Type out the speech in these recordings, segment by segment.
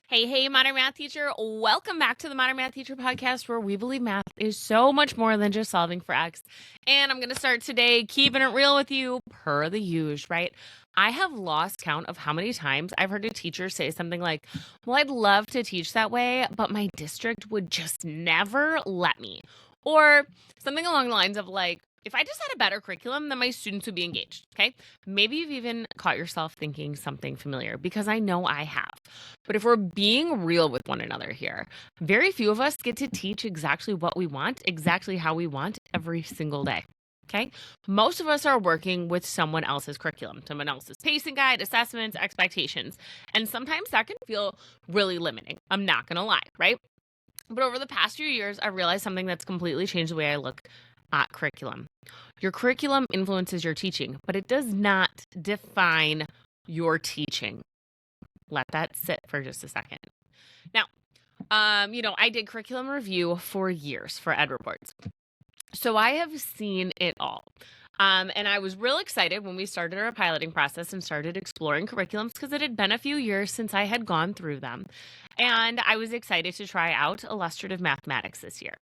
Hey, Modern Math Teacher. Welcome back to the Modern Math Teacher podcast, where we believe math is so much more than just solving for X. And I'm going to start today keeping it real with you, per the usual, right? I have lost count of how many times I've heard a teacher say something like, well, I'd love to teach that way, but my district would just never let me. Or something along the lines of like, if I just had a better curriculum, then my students would be engaged, okay? Maybe you've even caught yourself thinking something familiar, because I know I have. But if we're being real with one another here, very few of us get to teach exactly what we want, exactly how we want every single day. Okay. Most of us are working with someone else's curriculum, someone else's pacing guide, assessments, expectations. And sometimes that can feel really limiting. I'm not going to lie, right? But over the past few years, I've realized something that's completely changed the way I look at curriculum. Your curriculum influences your teaching, but it does not define your teaching. Let that sit for just a second. Now, I did curriculum review for years for Ed Reports. So I have seen it all. And I was real excited when we started our piloting process and started exploring curriculums, because it had been a few years since I had gone through them. And I was excited to try out Illustrative Mathematics this year.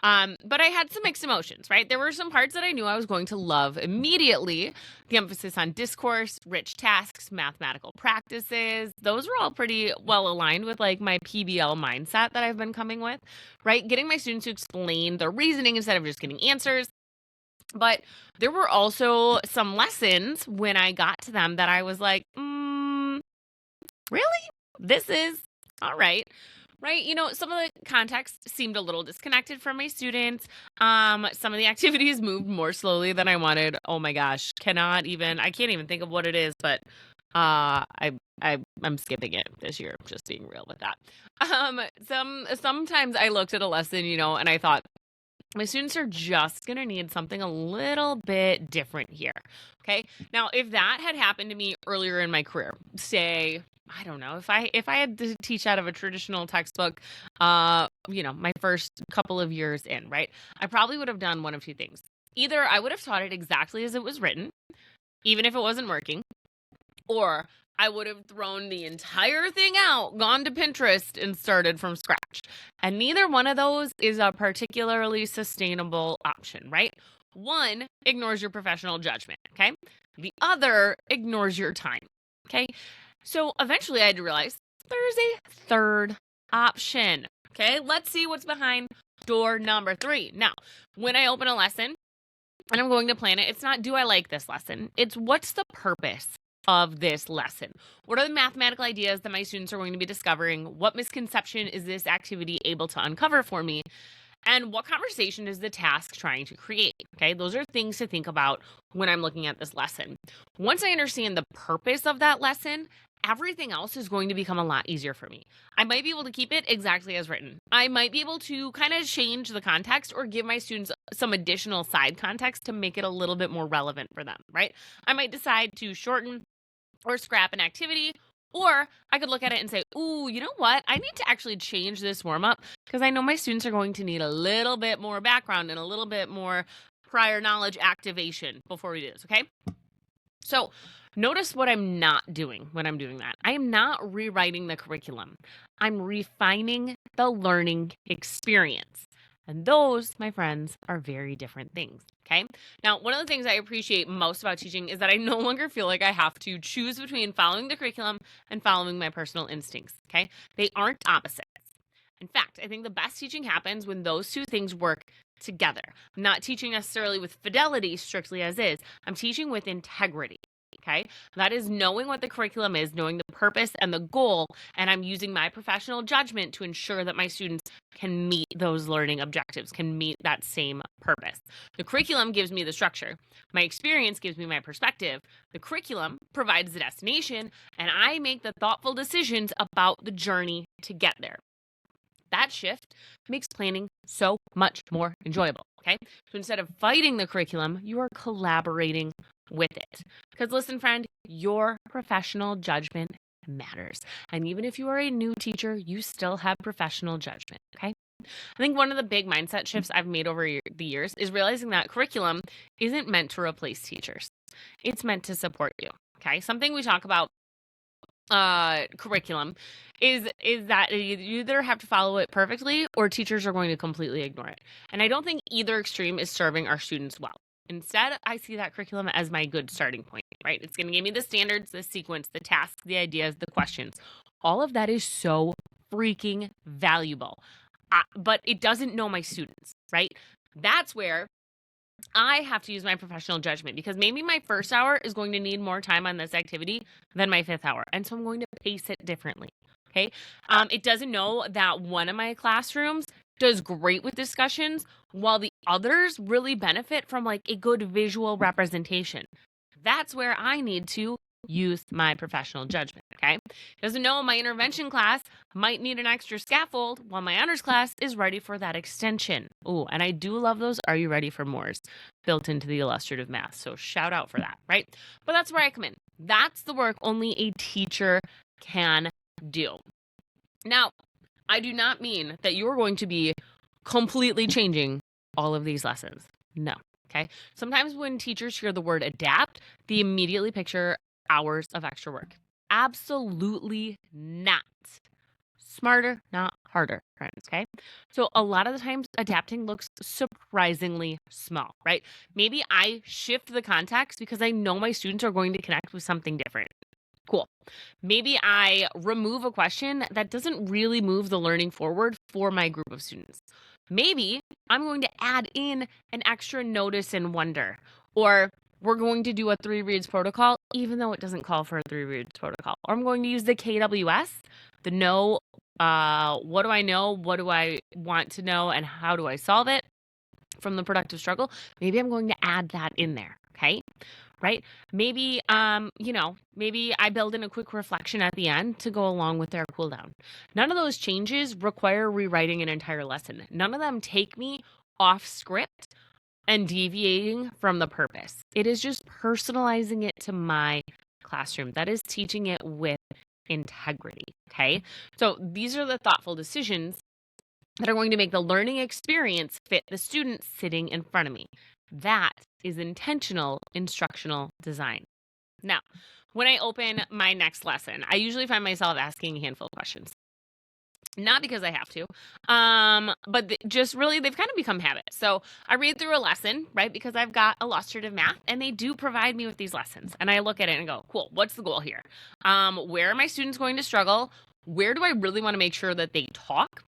But I had some mixed emotions, right? There were some parts that I knew I was going to love immediately. The emphasis on discourse, rich tasks, mathematical practices, those were all pretty well aligned with like my PBL mindset that I've been coming with, right? Getting my students to explain their reasoning instead of just getting answers. But there were also some lessons when I got to them that I was like, really? This is all right. Right. Some of the context seemed a little disconnected from my students. Some of the activities moved more slowly than I wanted. Oh my gosh. I can't even think of what it is, but I'm skipping it this year, just being real with that. Sometimes I looked at a lesson, and I thought, my students are just going to need something a little bit different here. Okay. Now, if that had happened to me earlier in my career, say, I don't know, if I had to teach out of a traditional textbook, my first couple of years in, right, I probably would have done one of two things. Either I would have taught it exactly as it was written, even if it wasn't working, or I would have thrown the entire thing out, gone to Pinterest, and started from scratch. And neither one of those is a particularly sustainable option, right? One ignores your professional judgment, okay? The other ignores your time, okay? So eventually I had to realize there's a third option, okay? Let's see what's behind door number 3. Now, when I open a lesson and I'm going to plan it, it's not, do I like this lesson? It's, what's the purpose of this lesson? What are the mathematical ideas that my students are going to be discovering? What misconception is this activity able to uncover for me? And what conversation is the task trying to create? Okay, those are things to think about when I'm looking at this lesson. Once I understand the purpose of that lesson, everything else is going to become a lot easier for me. I might be able to keep it exactly as written. I might be able to kind of change the context or give my students some additional side context to make it a little bit more relevant for them, right? I might decide to shorten or scrap an activity, or I could look at it and say, ooh, you know what? I need to actually change this warm up, because I know my students are going to need a little bit more background and a little bit more prior knowledge activation before we do this, okay? So notice what I'm not doing when I'm doing that. I am not rewriting the curriculum. I'm refining the learning experience. And those, my friends, are very different things, okay? Now, one of the things I appreciate most about teaching is that I no longer feel like I have to choose between following the curriculum and following my personal instincts, okay? They aren't opposites. In fact, I think the best teaching happens when those two things work together. I'm not teaching necessarily with fidelity strictly as is. I'm teaching with integrity. Okay, that is knowing what the curriculum is, knowing the purpose and the goal, and I'm using my professional judgment to ensure that my students can meet those learning objectives, can meet that same purpose. The curriculum gives me the structure. My experience gives me my perspective. The curriculum provides the destination, and I make the thoughtful decisions about the journey to get there. That shift makes planning so much more enjoyable, okay? So instead of fighting the curriculum, you are collaborating with it. Because listen, friend, your professional judgment matters. And even if you are a new teacher, you still have professional judgment, okay? I think one of the big mindset shifts I've made over the years is realizing that curriculum isn't meant to replace teachers. It's meant to support you, okay? Something we talk about curriculum is that you either have to follow it perfectly or teachers are going to completely ignore it. And I don't think either extreme is serving our students well. Instead, I see that curriculum as my good starting point, right? It's going to give me the standards, the sequence, the tasks, the ideas, the questions. All of that is so freaking valuable. But it doesn't know my students, right? That's where I have to use my professional judgment because maybe my first hour is going to need more time on this activity than my fifth hour. And so I'm going to pace it differently. Okay. It doesn't know that one of my classrooms does great with discussions while the others really benefit from like a good visual representation. That's where I need to use my professional judgment. Okay. Doesn't know my intervention class might need an extra scaffold while my honors class is ready for that extension. Oh, and I do love those Are You Ready for More's built into the illustrative math. So shout out for that, right? But that's where I come in. That's the work only a teacher can do. Now, I do not mean that you're going to be completely changing all of these lessons. No. Okay. Sometimes when teachers hear the word adapt, they immediately picture hours of extra work. Absolutely not. Smarter, not harder, friends, okay? So a lot of the times adapting looks surprisingly small, right? Maybe I shift the context because I know my students are going to connect with something different. Cool. Maybe I remove a question that doesn't really move the learning forward for my group of students. Maybe I'm going to add in an extra notice and wonder, or we're going to do a 3 reads protocol, even though it doesn't call for a 3 reads protocol. Or I'm going to use the KWS, the know, what do I know, what do I want to know, and how do I solve it from the productive struggle. Maybe I'm going to add that in there, okay? Right? Maybe, maybe I build in a quick reflection at the end to go along with their cool down. None of those changes require rewriting an entire lesson. None of them take me off script and deviating from the purpose. It is just personalizing it to my classroom. That is teaching it with integrity, okay? So these are the thoughtful decisions that are going to make the learning experience fit the student sitting in front of me. That is intentional instructional design. Now, when I open my next lesson, I usually find myself asking a handful of questions. Not because I have to, but just really they've kind of become habits. So I read through a lesson, right, because I've got illustrative math and they do provide me with these lessons. And I look at it and go, cool, what's the goal here? Where are my students going to struggle? Where do I really want to make sure that they talk?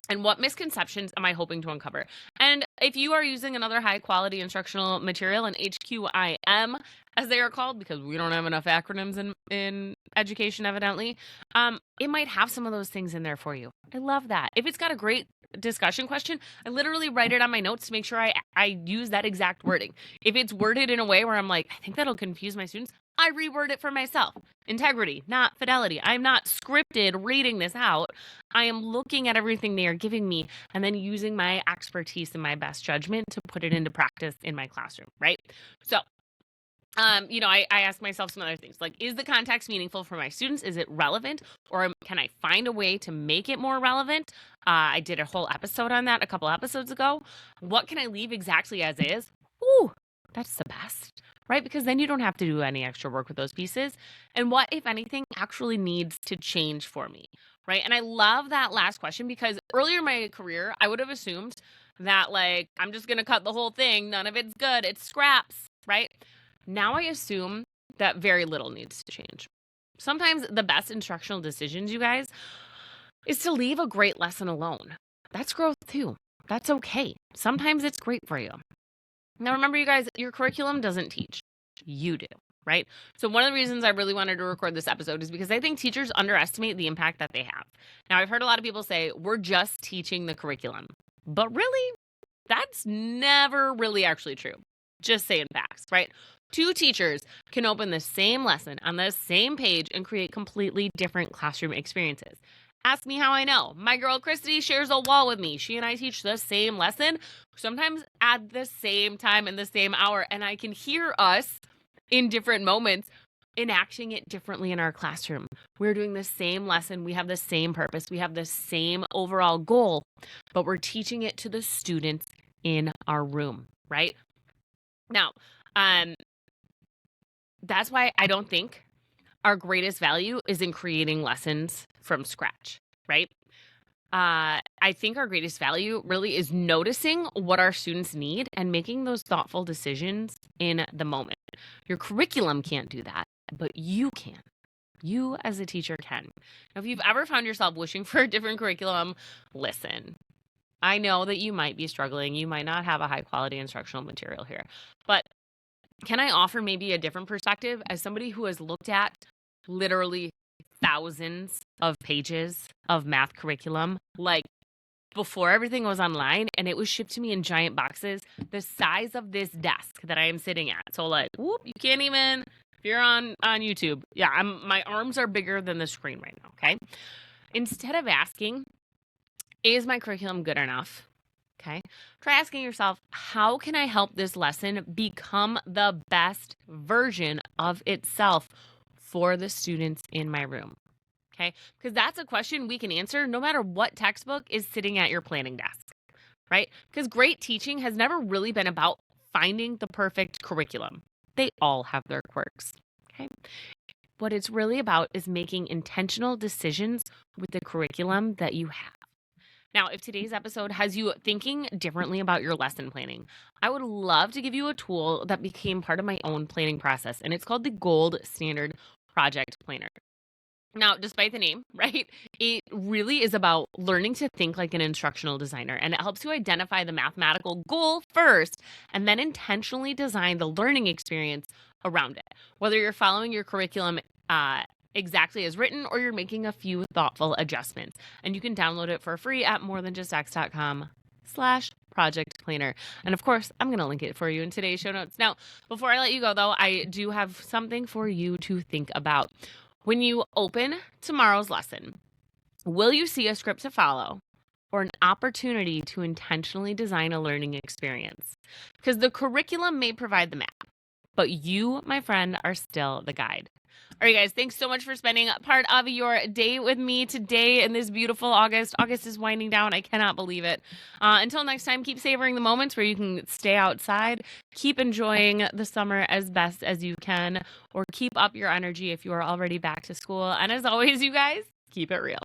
And what misconceptions am I hoping to uncover? And if you are using another high quality instructional material, an HQIM, as they are called, because we don't have enough acronyms in education, evidently, it might have some of those things in there for you. I love that. If it's got a great discussion question, I literally write it on my notes to make sure I use that exact wording. If it's worded in a way where I'm like, I think that'll confuse my students, I reword it for myself. Integrity, not fidelity. I'm not scripted reading this out. I am looking at everything they are giving me and then using my expertise and my best judgment to put it into practice in my classroom, right? So, I ask myself some other things like, is the context meaningful for my students? Is it relevant? Or can I find a way to make it more relevant? I did a whole episode on that a couple episodes ago. What can I leave exactly as is? Ooh, that's the best, right? Because then you don't have to do any extra work with those pieces. And what, if anything, actually needs to change for me, right? And I love that last question because earlier in my career, I would have assumed that, like, I'm just going to cut the whole thing. None of it's good. It's scraps, right? Now I assume that very little needs to change. Sometimes the best instructional decisions, you guys, is to leave a great lesson alone. That's growth too. That's okay. Sometimes it's great for you. Now remember, you guys, your curriculum doesn't teach. You do, right? So one of the reasons I really wanted to record this episode is because I think teachers underestimate the impact that they have. Now, I've heard a lot of people say, we're just teaching the curriculum. But really, that's never really actually true. Just saying facts, right? 2 teachers can open the same lesson on the same page and create completely different classroom experiences. Ask me how I know. My girl Christy shares a wall with me. She and I teach the same lesson, sometimes at the same time in the same hour, and I can hear us in different moments enacting it differently in our classroom. We're doing the same lesson. We have the same purpose. We have the same overall goal, but we're teaching it to the students in our room, right? Now, that's why I don't think our greatest value is in creating lessons from scratch, right? I think our greatest value really is noticing what our students need and making those thoughtful decisions in the moment. Your curriculum can't do that, but you can. You as a teacher can. Now, if you've ever found yourself wishing for a different curriculum, listen. I know that you might be struggling. You might not have a high quality instructional material here, but can I offer maybe a different perspective as somebody who has looked at literally thousands of pages of math curriculum, like before everything was online, and it was shipped to me in giant boxes the size of this desk that I am sitting at. So like, whoop, you can't even, if you're on YouTube, yeah, my arms are bigger than the screen right now, okay? Instead of asking, is my curriculum good enough? Okay. Try asking yourself, how can I help this lesson become the best version of itself for the students in my room? Okay. Because that's a question we can answer no matter what textbook is sitting at your planning desk, right? Because great teaching has never really been about finding the perfect curriculum. They all have their quirks. Okay. What it's really about is making intentional decisions with the curriculum that you have. Now, if today's episode has you thinking differently about your lesson planning, I would love to give you a tool that became part of my own planning process, and it's called the Gold Standard Project Planner. Now, despite the name, right, it really is about learning to think like an instructional designer, and it helps you identify the mathematical goal first and then intentionally design the learning experience around it. Whether you're following your curriculum exactly as written or you're making a few thoughtful adjustments. And you can download it for free at morethanjustx.com/project planner. And of course, I'm going to link it for you in today's show notes. Now, before I let you go though, I do have something for you to think about. When you open tomorrow's lesson, will you see a script to follow or an opportunity to intentionally design a learning experience? Because the curriculum may provide the map, but you, my friend, are still the guide. All right, guys, thanks so much for spending part of your day with me today in this beautiful August. August is winding down. I cannot believe it. Until next time, keep savoring the moments where you can stay outside. Keep enjoying the summer as best as you can, or keep up your energy if you are already back to school. And as always, you guys, keep it real.